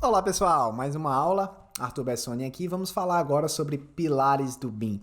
Olá pessoal, mais uma aula, Arthur Bessoni aqui. Vamos falar agora sobre pilares do BIM.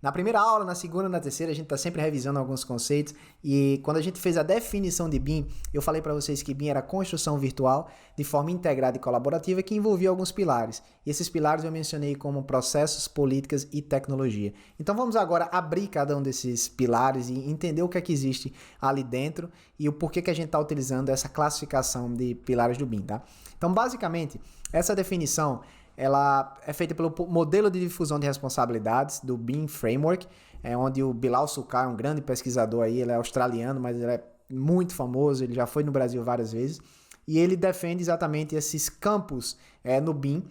Na primeira aula, na segunda e na terceira, a gente está sempre revisando alguns conceitos e quando a gente fez a definição de BIM, eu falei para vocês que BIM era construção virtual de forma integrada e colaborativa que envolvia alguns pilares. E esses pilares eu mencionei como processos, políticas e tecnologia. Então vamos agora abrir cada um desses pilares e entender o que é que existe ali dentro e o porquê que a gente está utilizando essa classificação de pilares do BIM, tá? Então basicamente, essa definição ela é feita pelo modelo de difusão de responsabilidades do BIM Framework, onde o Bilal Sukkar é um grande pesquisador aí, ele é australiano, mas ele é muito famoso, ele já foi no Brasil várias vezes, e ele defende exatamente esses campos no BIM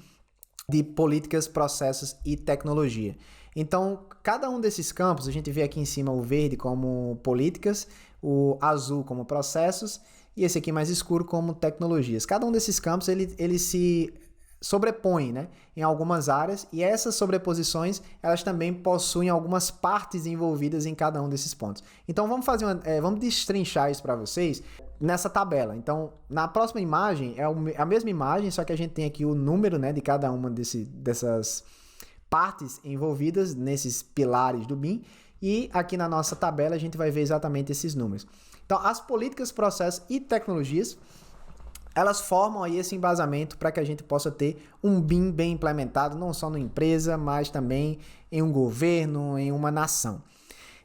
de políticas, processos e tecnologia. Então, cada um desses campos, a gente vê aqui em cima o verde como políticas, o azul como processos e esse aqui mais escuro como tecnologias. Cada um desses campos, ele se sobrepõe, né, em algumas áreas e essas sobreposições elas também possuem algumas partes envolvidas em cada um desses pontos. Então vamos fazer vamos destrinchar isso para vocês nessa tabela. Então na próxima imagem é a mesma imagem, só que a gente tem aqui o número, né, de cada uma dessas partes envolvidas nesses pilares do BIM e aqui na nossa tabela a gente vai ver exatamente esses números. Então as políticas, processos e tecnologias elas formam aí esse embasamento para que a gente possa ter um BIM bem implementado, não só na empresa, mas também em um governo, em uma nação.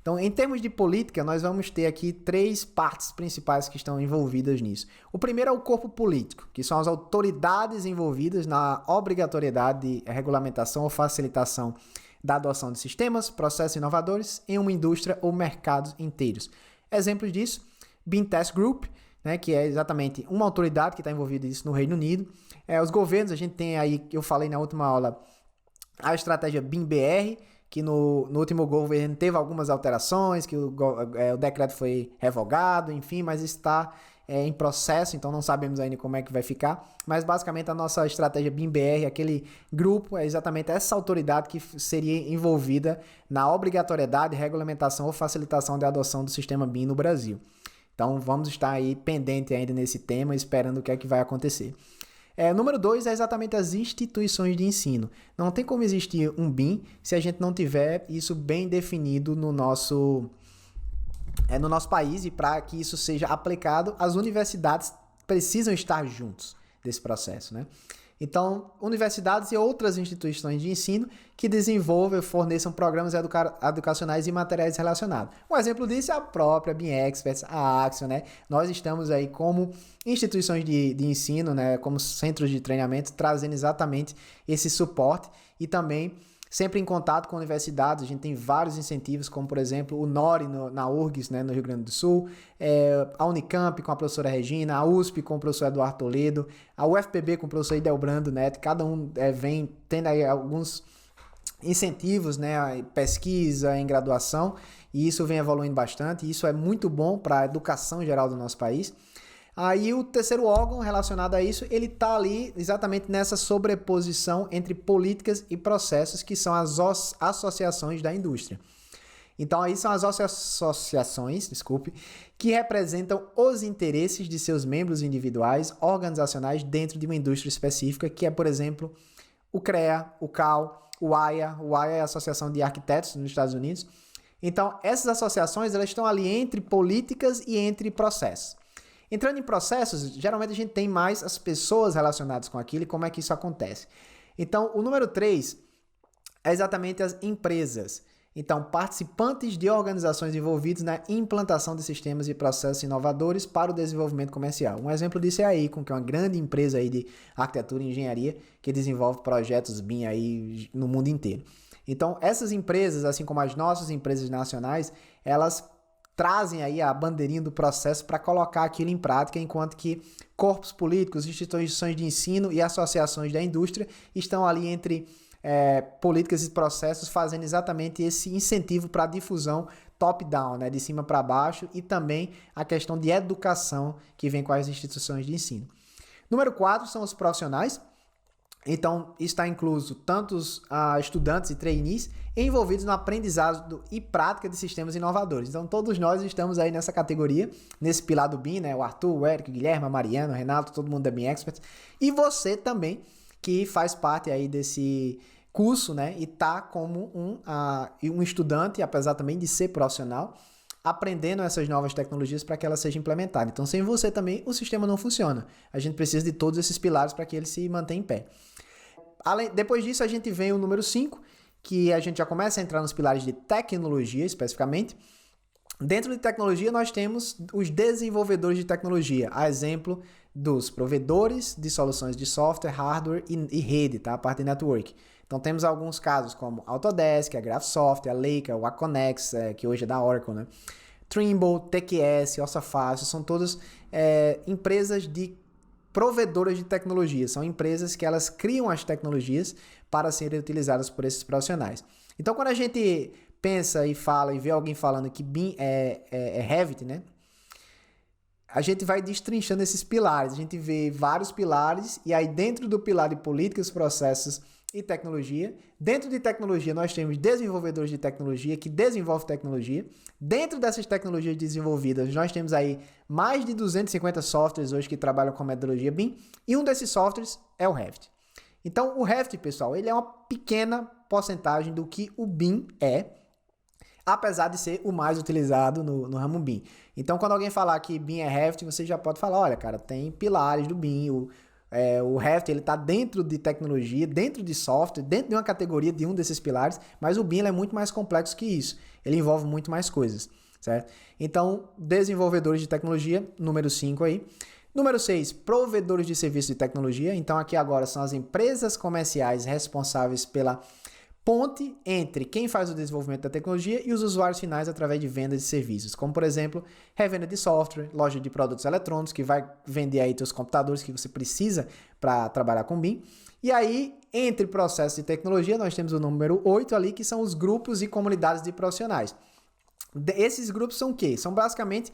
Então, em termos de política, nós vamos ter aqui três partes principais que estão envolvidas nisso. O primeiro é o corpo político, que são as autoridades envolvidas na obrigatoriedade de regulamentação ou facilitação da adoção de sistemas, processos inovadores em uma indústria ou mercados inteiros. Exemplos disso, BIM Task Group, né, que é exatamente uma autoridade que está envolvida nisso no Reino Unido. Os governos, a gente tem aí, que eu falei na última aula, a estratégia BIM-BR, que no último governo teve algumas alterações, que o decreto foi revogado, enfim, mas está em processo, então não sabemos ainda como é que vai ficar. Mas basicamente a nossa estratégia BIM-BR, aquele grupo, é exatamente essa autoridade que seria envolvida na obrigatoriedade, regulamentação ou facilitação da adoção do sistema BIM no Brasil. Então vamos estar aí pendente ainda nesse tema, esperando o que é que vai acontecer. Número 2 é exatamente as instituições de ensino. Não tem como existir um BIM se a gente não tiver isso bem definido no nosso país, e para que isso seja aplicado, as universidades precisam estar juntos desse processo, né? Então, universidades e outras instituições de ensino que desenvolvam e forneçam programas educacionais e materiais relacionados. Um exemplo disso é a própria BIM Experts, a Axion, né? Nós estamos aí como instituições de ensino, né, como centros de treinamento, trazendo exatamente esse suporte e também sempre em contato com universidades. A gente tem vários incentivos, como por exemplo o NORI na URGS, né, no Rio Grande do Sul, a Unicamp com a professora Regina, a USP com o professor Eduardo Toledo, a UFPB com o professor Idelbrando Neto. Cada um vem tendo aí alguns incentivos, né, pesquisa em graduação, e isso vem evoluindo bastante, e isso é muito bom para a educação geral do nosso país. Aí o terceiro órgão relacionado a isso, ele está ali exatamente nessa sobreposição entre políticas e processos, que são as associações da indústria. Então aí são as associações, que representam os interesses de seus membros individuais, organizacionais dentro de uma indústria específica, que é, por exemplo, o CREA, o CAL, o AIA. O AIA é a Associação de Arquitetos nos Estados Unidos. Então essas associações, elas estão ali entre políticas e entre processos. Entrando em processos, geralmente a gente tem mais as pessoas relacionadas com aquilo e como é que isso acontece. Então, o número 3 é exatamente as empresas. Então, participantes de organizações envolvidas na implantação de sistemas e processos inovadores para o desenvolvimento comercial. Um exemplo disso é a Icon, que é uma grande empresa aí de arquitetura e engenharia que desenvolve projetos BIM aí no mundo inteiro. Então, essas empresas, assim como as nossas empresas nacionais, elas trazem aí a bandeirinha do processo para colocar aquilo em prática, enquanto que corpos políticos, instituições de ensino e associações da indústria estão ali entre políticas e processos, fazendo exatamente esse incentivo para a difusão top-down, né, de cima para baixo, e também a questão de educação que vem com as instituições de ensino. Número 4 são os profissionais. Então, está incluso tantos estudantes e trainees envolvidos no aprendizado e prática de sistemas inovadores. Então, todos nós estamos aí nessa categoria, nesse pilar do BIM, né? O Arthur, o Eric, o Guilherme, a Mariana, o Renato, todo mundo da BIM Expert. E você também, que faz parte aí desse curso, né? E tá como um estudante, apesar também de ser profissional, aprendendo essas novas tecnologias para que elas sejam implementadas. Então, sem você também, o sistema não funciona. A gente precisa de todos esses pilares para que ele se mantenha em pé. Depois disso, a gente vem o número 5, que a gente já começa a entrar nos pilares de tecnologia, especificamente. Dentro de tecnologia, nós temos os desenvolvedores de tecnologia, a exemplo dos provedores de soluções de software, hardware e rede, tá? A parte de network. Então, temos alguns casos como Autodesk, a Graphisoft, a Leica, o Aconex, que hoje é da Oracle, né? Trimble, TQS, Ossafácil, são todas empresas de provedoras de tecnologia. São empresas que elas criam as tecnologias para serem utilizadas por esses profissionais. Então, quando a gente pensa e fala e vê alguém falando que BIM é Revit, né? A gente vai destrinchando esses pilares. A gente vê vários pilares e aí dentro do pilar de políticas, processos e tecnologia. Dentro de tecnologia, nós temos desenvolvedores de tecnologia que desenvolvem tecnologia. Dentro dessas tecnologias desenvolvidas, nós temos aí mais de 250 softwares hoje que trabalham com a metodologia BIM. E um desses softwares é o Revit. Então, o Revit, pessoal, ele é uma pequena porcentagem do que o BIM é, apesar de ser o mais utilizado no ramo BIM. Então, quando alguém falar que BIM é Revit, você já pode falar, olha, cara, tem pilares do BIM, o Revit ele está dentro de tecnologia, dentro de software, dentro de uma categoria de um desses pilares, mas o BIM ele é muito mais complexo que isso. Ele envolve muito mais coisas, certo? Então, desenvolvedores de tecnologia, número 5 aí. Número 6, provedores de serviços de tecnologia. Então, aqui agora são as empresas comerciais responsáveis pela ponte entre quem faz o desenvolvimento da tecnologia e os usuários finais através de venda de serviços, como por exemplo, revenda de software, loja de produtos eletrônicos, que vai vender aí seus computadores que você precisa para trabalhar com BIM. E aí, entre processos de tecnologia, nós temos o número 8 ali, que são os grupos e comunidades de profissionais. Esses grupos são o quê? São basicamente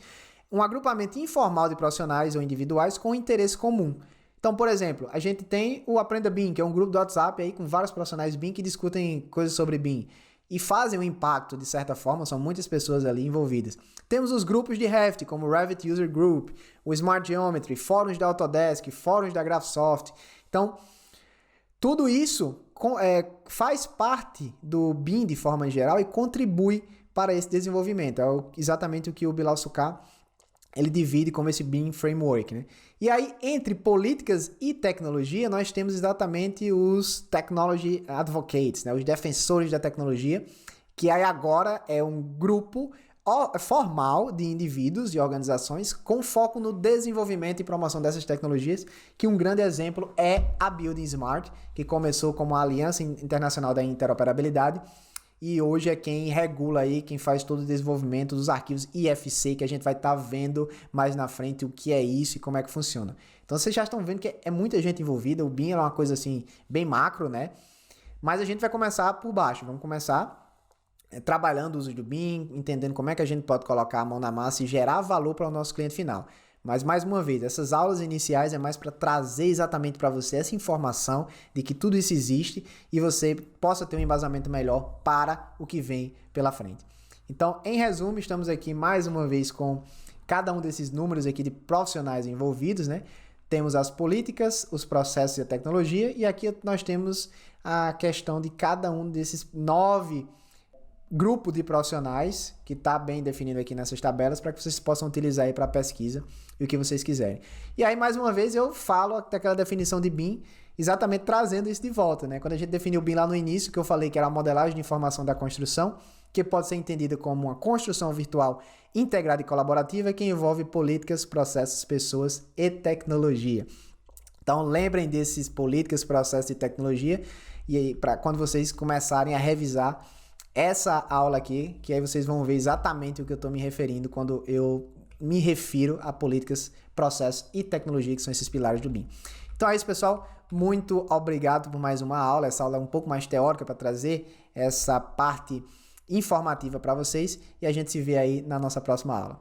um agrupamento informal de profissionais ou individuais com interesse comum. Então, por exemplo, a gente tem o Aprenda BIM, que é um grupo do WhatsApp aí com vários profissionais BIM que discutem coisas sobre BIM e fazem um impacto de certa forma, são muitas pessoas ali envolvidas. Temos os grupos de Revit, como o Revit User Group, o Smart Geometry, fóruns da Autodesk, fóruns da Graphisoft. Então, tudo isso faz parte do BIM de forma geral e contribui para esse desenvolvimento. É exatamente o que o Bilal Sukkar ele divide como esse BIM Framework, né? E aí, entre políticas e tecnologia, nós temos exatamente os Technology Advocates, né? Os defensores da tecnologia, que aí agora é um grupo formal de indivíduos e organizações com foco no desenvolvimento e promoção dessas tecnologias, que um grande exemplo é a Building Smart, que começou como a Aliança Internacional da Interoperabilidade, e hoje é quem regula aí, quem faz todo o desenvolvimento dos arquivos IFC, que a gente vai estar vendo mais na frente o que é isso e como é que funciona. Então vocês já estão vendo que é muita gente envolvida, o BIM é uma coisa assim, bem macro, né? Mas a gente vai começar por baixo, vamos começar trabalhando o uso do BIM, entendendo como é que a gente pode colocar a mão na massa e gerar valor para o nosso cliente final. Mas, mais uma vez, essas aulas iniciais é mais para trazer exatamente para você essa informação de que tudo isso existe e você possa ter um embasamento melhor para o que vem pela frente. Então, em resumo, estamos aqui mais uma vez com cada um desses números aqui de profissionais envolvidos, né? Temos as políticas, os processos e a tecnologia, e aqui nós temos a questão de cada um desses 9 grupos de profissionais, que está bem definido aqui nessas tabelas, para que vocês possam utilizar aí para pesquisa e o que vocês quiserem. E aí, mais uma vez, eu falo daquela definição de BIM, exatamente trazendo isso de volta, né? Quando a gente definiu o BIM lá no início, que eu falei que era a modelagem de informação da construção, que pode ser entendida como uma construção virtual integrada e colaborativa que envolve políticas, processos, pessoas e tecnologia. Então, lembrem desses políticas, processos e tecnologia, e aí, para quando vocês começarem a revisar essa aula aqui, que aí vocês vão ver exatamente o que eu estou me referindo quando eu me refiro a políticas, processos e tecnologia, que são esses pilares do BIM. Então é isso, pessoal. Muito obrigado por mais uma aula. Essa aula é um pouco mais teórica para trazer essa parte informativa para vocês e a gente se vê aí na nossa próxima aula.